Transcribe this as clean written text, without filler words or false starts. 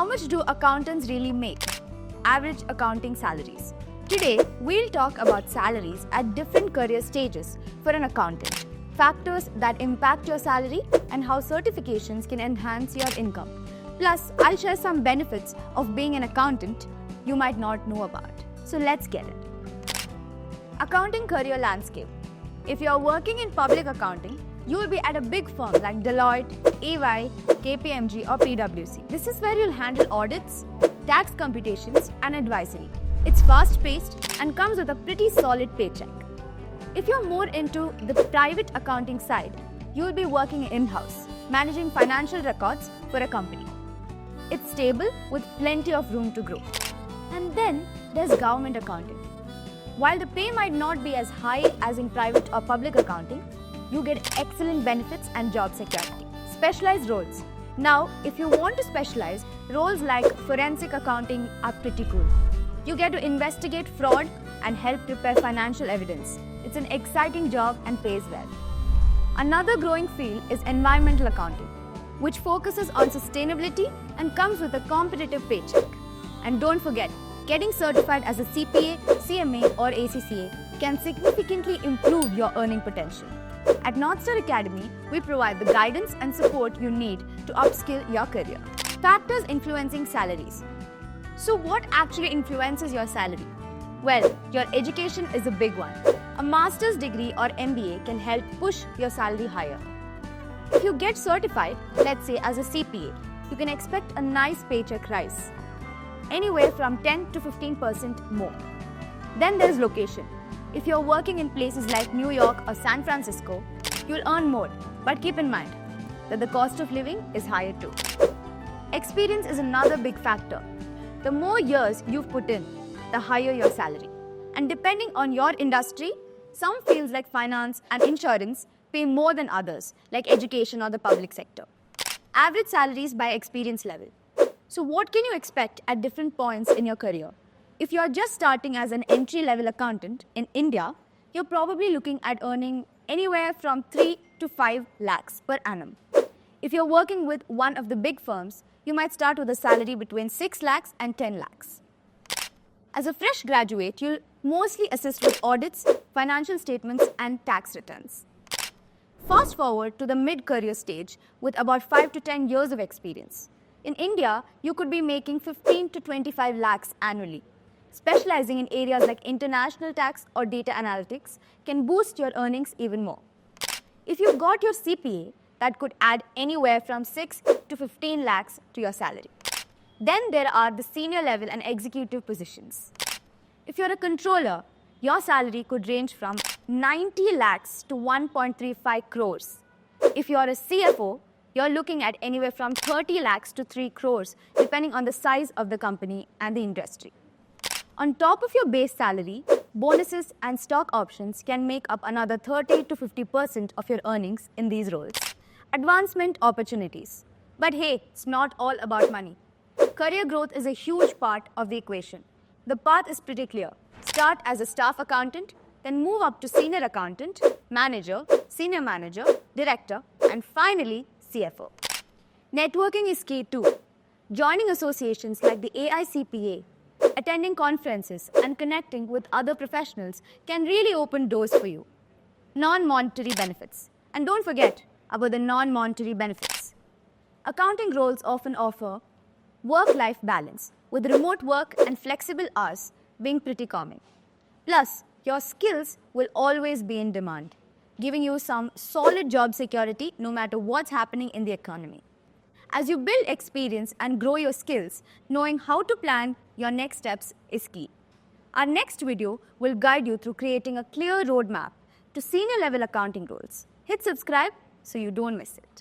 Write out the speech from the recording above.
How much do accountants really make? Average accounting salaries. Today, we'll talk about salaries at different career stages for an accountant, factors that impact your salary, and how certifications can enhance your income. Plus, I'll share some benefits of being an accountant you might not know about. So let's get it. Accounting career landscape. If you're working in public accounting, you will be at a big firm like Deloitte, EY, KPMG or PwC. This is where you'll handle audits, tax computations and advisory. It's fast-paced and comes with a pretty solid paycheck. If you're more into the private accounting side, you will be working in-house, managing financial records for a company. It's stable with plenty of room to grow. And then there's government accounting. While the pay might not be as high as in private or public accounting, you get excellent benefits and job security. Specialized roles. Now, if you want to specialize, roles like forensic accounting are pretty cool. You get to investigate fraud and help prepare financial evidence. It's an exciting job and pays well. Another growing field is environmental accounting, which focuses on sustainability and comes with a competitive paycheck. And don't forget, getting certified as a CPA, CMA or ACCA can significantly improve your earning potential. At Northstar Academy, we provide the guidance and support you need to upskill your career. Factors influencing salaries. So what actually influences your salary? Well, your education is a big one. A master's degree or MBA can help push your salary higher. If you get certified, let's say as a CPA, you can expect a nice paycheck rise, anywhere from 10 to 15% more. Then there's location. If you're working in places like New York or San Francisco, you'll earn more, but keep in mind that the cost of living is higher too. Experience is another big factor. The more years you've put in, the higher your salary. And depending on your industry, some fields like finance and insurance pay more than others, like education or the public sector. Average salaries by experience level. So what can you expect at different points in your career? If you are just starting as an entry-level accountant in India, you're probably looking at earning anywhere from 3 to 5 lakhs per annum. If you're working with one of the big firms, you might start with a salary between 6 lakhs and 10 lakhs. As a fresh graduate, you'll mostly assist with audits, financial statements, and tax returns. Fast forward to the mid-career stage with about 5 to 10 years of experience. In India, you could be making 15 to 25 lakhs annually. Specializing in areas like international tax or data analytics can boost your earnings even more. If you've got your CPA, that could add anywhere from 6 to 15 lakhs to your salary. Then there are the senior level and executive positions. If you're a controller, your salary could range from 90 lakhs to 1.35 crores. If you're a CFO, you're looking at anywhere from 30 lakhs to 3 crores, depending on the size of the company and the industry. On top of your base salary, bonuses and stock options can make up another 30 to 50% of your earnings in these roles. Advancement opportunities. But hey, it's not all about money. Career growth is a huge part of the equation. The path is pretty clear. Start as a staff accountant, then move up to senior accountant, manager, senior manager, director, and finally, CFO. Networking is key too. Joining associations like the AICPA, attending conferences, and connecting with other professionals can really open doors for you. Non-monetary benefits. And don't forget about the non-monetary benefits. Accounting roles often offer work-life balance, with remote work and flexible hours being pretty common. Plus, your skills will always be in demand, giving you some solid job security no matter what's happening in the economy. As you build experience and grow your skills, knowing how to plan your next steps is key. Our next video will guide you through creating a clear roadmap to senior level accounting roles. Hit subscribe so you don't miss it.